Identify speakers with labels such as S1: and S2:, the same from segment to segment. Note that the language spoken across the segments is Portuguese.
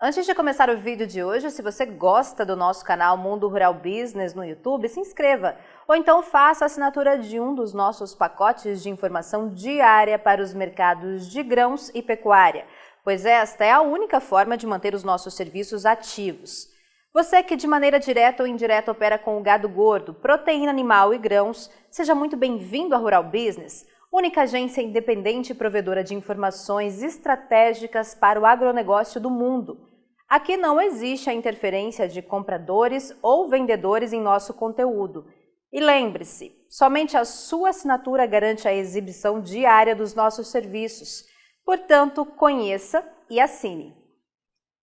S1: Antes de começar o vídeo de hoje, se você gosta do nosso canal Mundo Rural Business no YouTube, se inscreva ou então faça a assinatura de um dos nossos pacotes de informação diária para os mercados de grãos e pecuária, pois esta é a única forma de manter os nossos serviços ativos. Você que de maneira direta ou indireta opera com o gado gordo, proteína animal e grãos, seja muito bem-vindo à Rural Business, única agência independente e provedora de informações estratégicas para o agronegócio do mundo. Aqui não existe a interferência de compradores ou vendedores em nosso conteúdo. E lembre-se, somente a sua assinatura garante a exibição diária dos nossos serviços. Portanto, conheça e assine.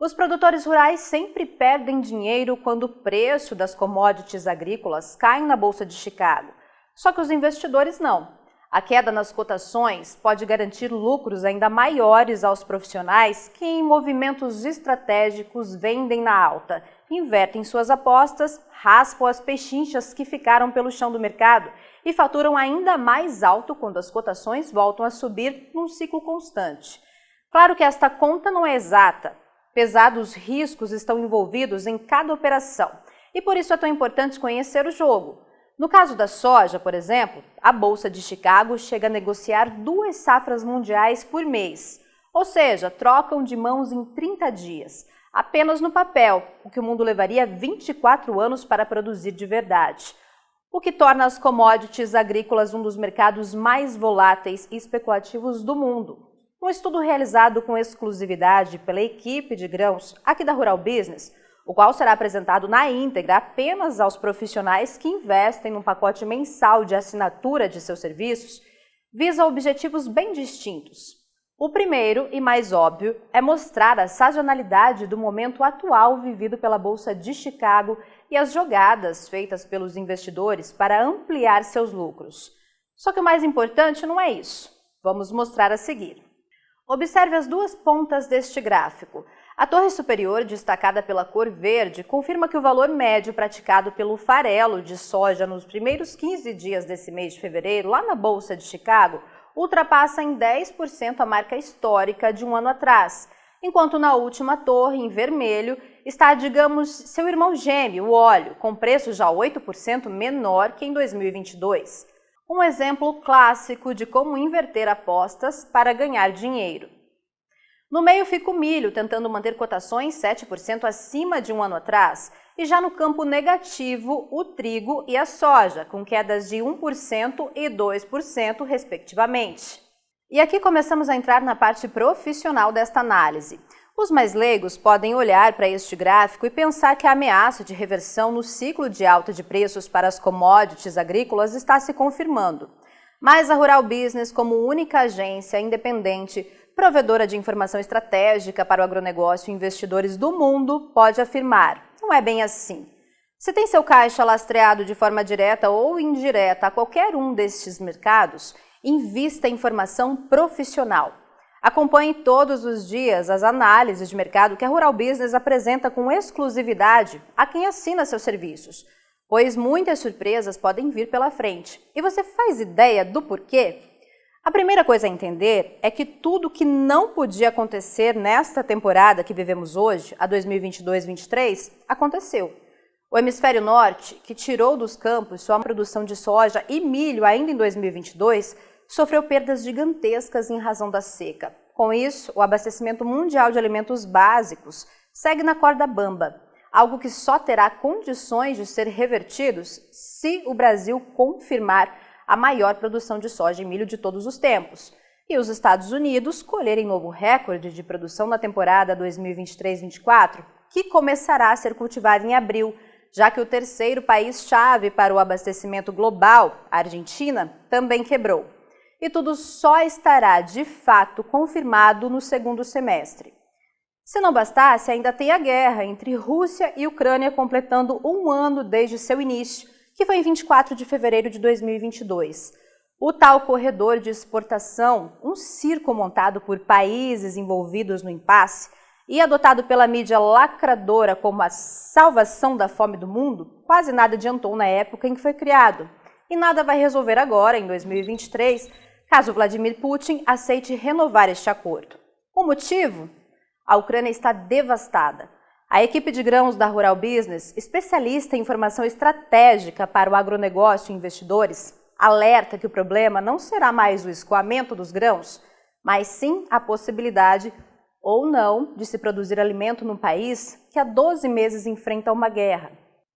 S1: Os produtores rurais sempre perdem dinheiro quando o preço das commodities agrícolas cai na Bolsa de Chicago. Só que os investidores não. A queda nas cotações pode garantir lucros ainda maiores aos profissionais que, em movimentos estratégicos, vendem na alta, invertem suas apostas, raspam as pechinchas que ficaram pelo chão do mercado e faturam ainda mais alto quando as cotações voltam a subir num ciclo constante. Claro que esta conta não é exata. Pesados riscos estão envolvidos em cada operação e por isso é tão importante conhecer o jogo. No caso da soja, por exemplo, a Bolsa de Chicago chega a negociar 2 safras mundiais por mês, ou seja, trocam de mãos em 30 dias, apenas no papel, o que o mundo levaria 24 anos para produzir de verdade, o que torna as commodities agrícolas um dos mercados mais voláteis e especulativos do mundo. Um estudo realizado com exclusividade pela equipe de grãos aqui da Rural Business, o qual será apresentado na íntegra apenas aos profissionais que investem num pacote mensal de assinatura de seus serviços, visa objetivos bem distintos. O primeiro, e mais óbvio, é mostrar a sazonalidade do momento atual vivido pela Bolsa de Chicago e as jogadas feitas pelos investidores para ampliar seus lucros. Só que o mais importante não é isso. Vamos mostrar a seguir. Observe as duas pontas deste gráfico. A torre superior, destacada pela cor verde, confirma que o valor médio praticado pelo farelo de soja nos primeiros 15 dias desse mês de fevereiro, lá na Bolsa de Chicago, ultrapassa em 10% a marca histórica de um ano atrás, enquanto na última torre, em vermelho, está, digamos, seu irmão gêmeo, o óleo, com preço já 8% menor que em 2022. Um exemplo clássico de como inverter apostas para ganhar dinheiro. No meio fica o milho, tentando manter cotações 7% acima de um ano atrás, e já no campo negativo, o trigo e a soja, com quedas de 1% e 2%, respectivamente. E aqui começamos a entrar na parte profissional desta análise. Os mais leigos podem olhar para este gráfico e pensar que a ameaça de reversão no ciclo de alta de preços para as commodities agrícolas está se confirmando. Mas a Rural Business, como única agência independente, provedora de informação estratégica para o agronegócio e investidores do mundo, pode afirmar, não é bem assim. Se tem seu caixa lastreado de forma direta ou indireta a qualquer um destes mercados, invista em informação profissional. Acompanhe todos os dias as análises de mercado que a Rural Business apresenta com exclusividade a quem assina seus serviços, pois muitas surpresas podem vir pela frente. E você faz ideia do porquê? A primeira coisa a entender é que tudo que não podia acontecer nesta temporada que vivemos hoje, a 2022-23, aconteceu. O hemisfério norte, que tirou dos campos sua produção de soja e milho ainda em 2022, sofreu perdas gigantescas em razão da seca. Com isso, o abastecimento mundial de alimentos básicos segue na corda bamba, algo que só terá condições de ser revertidos se o Brasil confirmar a maior produção de soja e milho de todos os tempos, e os Estados Unidos colherem novo recorde de produção na temporada 2023-24, que começará a ser cultivada em abril, já que o terceiro país-chave para o abastecimento global, a Argentina, também quebrou. E tudo só estará de fato confirmado no segundo semestre. Se não bastasse, ainda tem a guerra entre Rússia e Ucrânia completando um ano desde seu início, que foi em 24 de fevereiro de 2022. O tal corredor de exportação, um circo montado por países envolvidos no impasse e adotado pela mídia lacradora como a salvação da fome do mundo, quase nada adiantou na época em que foi criado. E nada vai resolver agora, em 2023, caso Vladimir Putin aceite renovar este acordo. O motivo? a Ucrânia está devastada. A equipe de grãos da Rural Business, especialista em informação estratégica para o agronegócio e investidores, alerta que o problema não será mais o escoamento dos grãos, mas sim a possibilidade ou não de se produzir alimento num país que há 12 meses enfrenta uma guerra.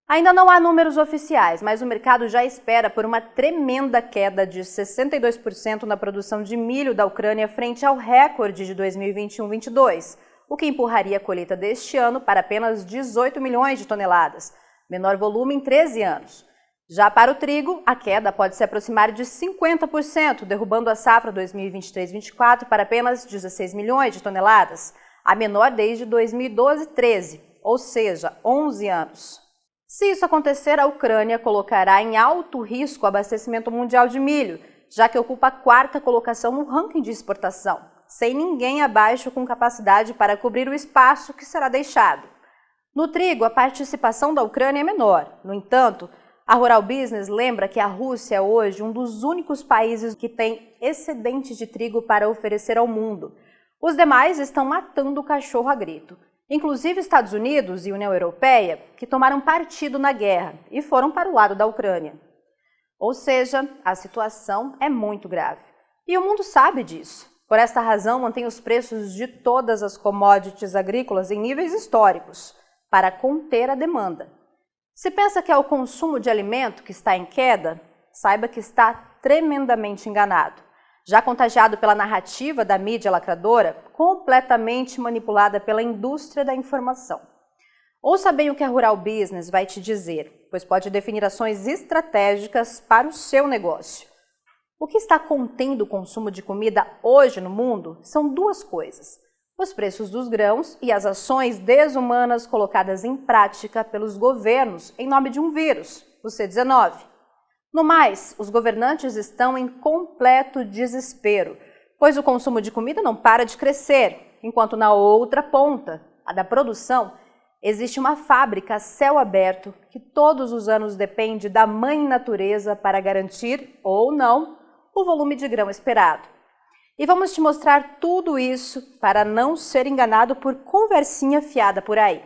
S1: Ainda não há números oficiais, mas o mercado já espera por uma tremenda queda de 62% na produção de milho da Ucrânia frente ao recorde de 2021-22, o que empurraria a colheita deste ano para apenas 18 milhões de toneladas, menor volume em 13 anos. Já para o trigo, a queda pode se aproximar de 50%, derrubando a safra 2023-24 para apenas 16 milhões de toneladas, a menor desde 2012-13, ou seja, 11 anos. Se isso acontecer, a Ucrânia colocará em alto risco o abastecimento mundial de milho, já que ocupa a 4ª colocação no ranking de exportação, sem ninguém abaixo com capacidade para cobrir o espaço que será deixado. No trigo, a participação da Ucrânia é menor. No entanto, a Rural Business lembra que a Rússia é hoje um dos únicos países que tem excedente de trigo para oferecer ao mundo. Os demais estão matando o cachorro a grito. Inclusive Estados Unidos e União Europeia, que tomaram partido na guerra e foram para o lado da Ucrânia. Ou seja, a situação é muito grave. E o mundo sabe disso. Por esta razão, mantém os preços de todas as commodities agrícolas em níveis históricos, para conter a demanda. Se pensa que é o consumo de alimento que está em queda, saiba que está tremendamente enganado. Já contagiado pela narrativa da mídia lacradora, completamente manipulada pela indústria da informação. Ouça bem o que a Rural Business vai te dizer, pois pode definir ações estratégicas para o seu negócio. O que está contendo o consumo de comida hoje no mundo são duas coisas: os preços dos grãos e as ações desumanas colocadas em prática pelos governos em nome de um vírus, o C-19. No mais, os governantes estão em completo desespero, pois o consumo de comida não para de crescer, enquanto na outra ponta, a da produção, existe uma fábrica a céu aberto que todos os anos depende da mãe natureza para garantir, ou não, o volume de grão esperado. E vamos te mostrar tudo isso para não ser enganado por conversinha fiada por aí.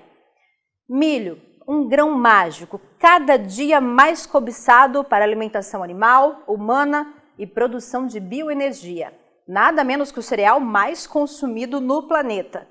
S1: Milho, um grão mágico, cada dia mais cobiçado para alimentação animal, humana e produção de bioenergia. Nada menos que o cereal mais consumido no planeta.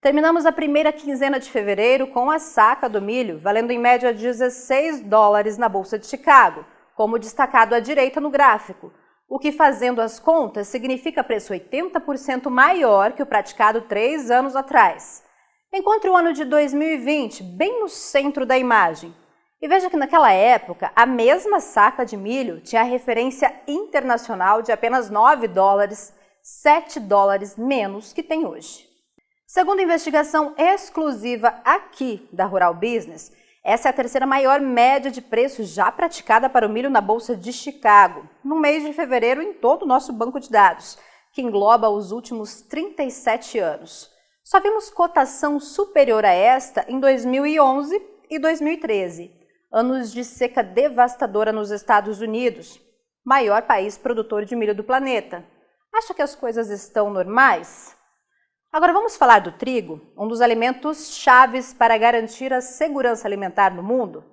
S1: Terminamos a primeira quinzena de fevereiro com a saca do milho, valendo em média $16 na Bolsa de Chicago, como destacado à direita no gráfico, o que, fazendo as contas, significa preço 80% maior que o praticado 3 anos atrás. Encontre o ano de 2020 bem no centro da imagem. E veja que naquela época, a mesma saca de milho tinha a referência internacional de apenas $9, $7 menos que tem hoje. Segundo a investigação exclusiva aqui da Rural Business, essa é a terceira maior média de preços já praticada para o milho na Bolsa de Chicago, no mês de fevereiro em todo o nosso banco de dados, que engloba os últimos 37 anos. Só vimos cotação superior a esta em 2011 e 2013, anos de seca devastadora nos Estados Unidos, maior país produtor de milho do planeta. Acha que as coisas estão normais? Agora vamos falar do trigo, um dos alimentos chaves para garantir a segurança alimentar no mundo?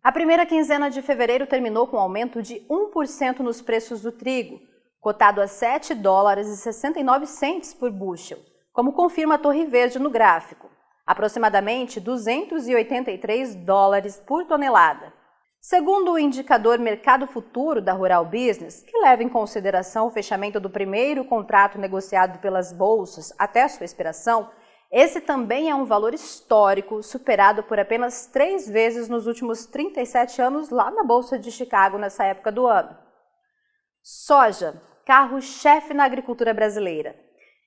S1: A primeira quinzena de fevereiro terminou com um aumento de 1% nos preços do trigo, cotado a $7,69 por bushel, como confirma a Torre Verde no gráfico, aproximadamente $283 por tonelada. Segundo o indicador Mercado Futuro da Rural Business, que leva em consideração o fechamento do primeiro contrato negociado pelas bolsas até a sua expiração, esse também é um valor histórico, superado por apenas 3 vezes nos últimos 37 anos lá na Bolsa de Chicago nessa época do ano. Soja, carro-chefe na agricultura brasileira.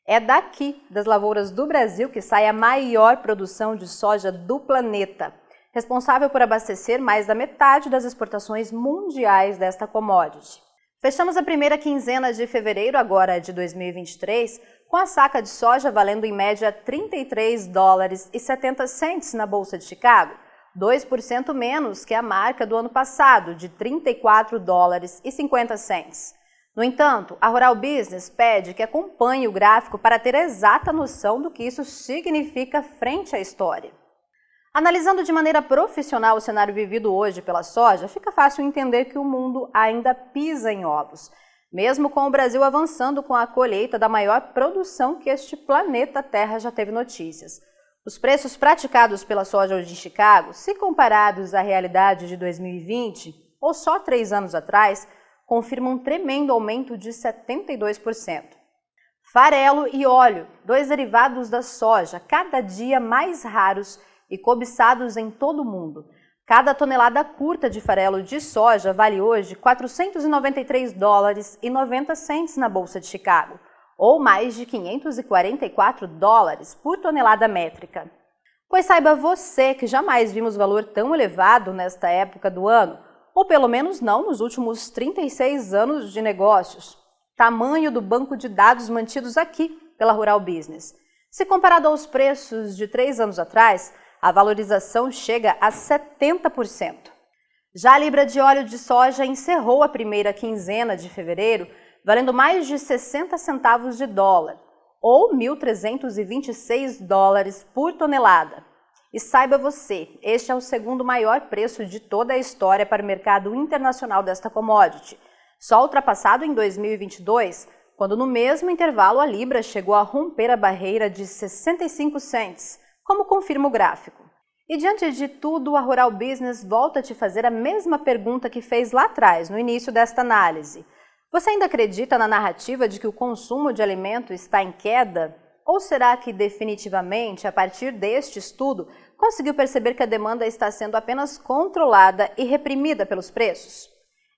S1: É daqui, das lavouras do Brasil, que sai a maior produção de soja do planeta, responsável por abastecer mais da metade das exportações mundiais desta commodity. Fechamos a primeira quinzena de fevereiro, agora de 2023, com a saca de soja valendo em média $33,70 na Bolsa de Chicago, 2% menos que a marca do ano passado, de $34,50. No entanto, a Rural Business pede que acompanhe o gráfico para ter a exata noção do que isso significa frente à história. Analisando de maneira profissional o cenário vivido hoje pela soja, fica fácil entender que o mundo ainda pisa em ovos, mesmo com o Brasil avançando com a colheita da maior produção que este planeta Terra já teve notícias. Os preços praticados pela soja hoje em Chicago, se comparados à realidade de 2020, ou só 3 anos atrás, confirmam um tremendo aumento de 72%. Farelo e óleo, 2 derivados da soja, cada dia mais raros e cobiçados em todo o mundo. Cada tonelada curta de farelo de soja vale hoje $493,90 na Bolsa de Chicago, ou mais de $544 por tonelada métrica. Pois saiba você que jamais vimos valor tão elevado nesta época do ano, ou pelo menos não nos últimos 36 anos de negócios. Tamanho do banco de dados mantidos aqui pela Rural Business. Se comparado aos preços de 3 anos atrás, a valorização chega a 70%. Já a libra de óleo de soja encerrou a primeira quinzena de fevereiro, valendo mais de 60 centavos de dólar, ou $1.326 por tonelada. E saiba você, este é o segundo maior preço de toda a história para o mercado internacional desta commodity, só ultrapassado em 2022, quando no mesmo intervalo a libra chegou a romper a barreira de 65 cents, como confirma o gráfico. E diante de tudo, a Rural Business volta a te fazer a mesma pergunta que fez lá atrás, no início desta análise. Você ainda acredita na narrativa de que o consumo de alimento está em queda? Ou será que definitivamente, a partir deste estudo, conseguiu perceber que a demanda está sendo apenas controlada e reprimida pelos preços?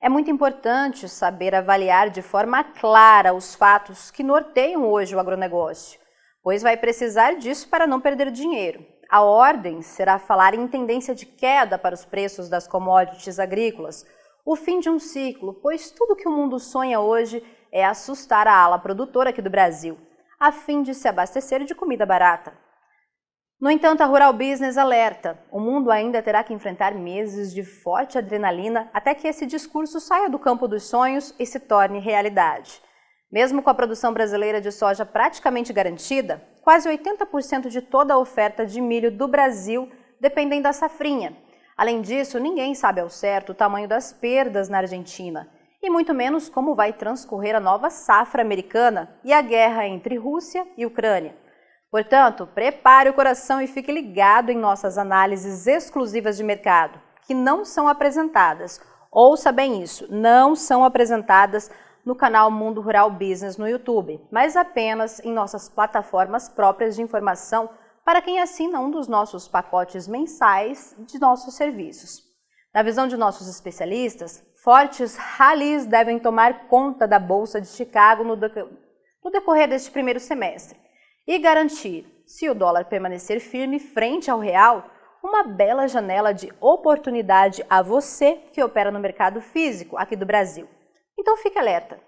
S1: É muito importante saber avaliar de forma clara os fatos que norteiam hoje o agronegócio, pois vai precisar disso para não perder dinheiro. A ordem será falar em tendência de queda para os preços das commodities agrícolas, o fim de um ciclo, pois tudo que o mundo sonha hoje é assustar a ala produtora aqui do Brasil, a fim de se abastecer de comida barata. No entanto, a Rural Business alerta, o mundo ainda terá que enfrentar meses de forte adrenalina até que esse discurso saia do campo dos sonhos e se torne realidade. Mesmo com a produção brasileira de soja praticamente garantida, quase 80% de toda a oferta de milho do Brasil dependem da safrinha. Além disso, ninguém sabe ao certo o tamanho das perdas na Argentina, e muito menos como vai transcorrer a nova safra americana e a guerra entre Rússia e Ucrânia. Portanto, prepare o coração e fique ligado em nossas análises exclusivas de mercado, que não são apresentadas, ouça bem isso, não são apresentadas no canal Mundo Rural Business no YouTube, mas apenas em nossas plataformas próprias de informação para quem assina um dos nossos pacotes mensais de nossos serviços. Na visão de nossos especialistas, fortes rallies devem tomar conta da Bolsa de Chicago no decorrer deste primeiro semestre e garantir, se o dólar permanecer firme frente ao real, uma bela janela de oportunidade a você que opera no mercado físico aqui do Brasil. Então fique alerta!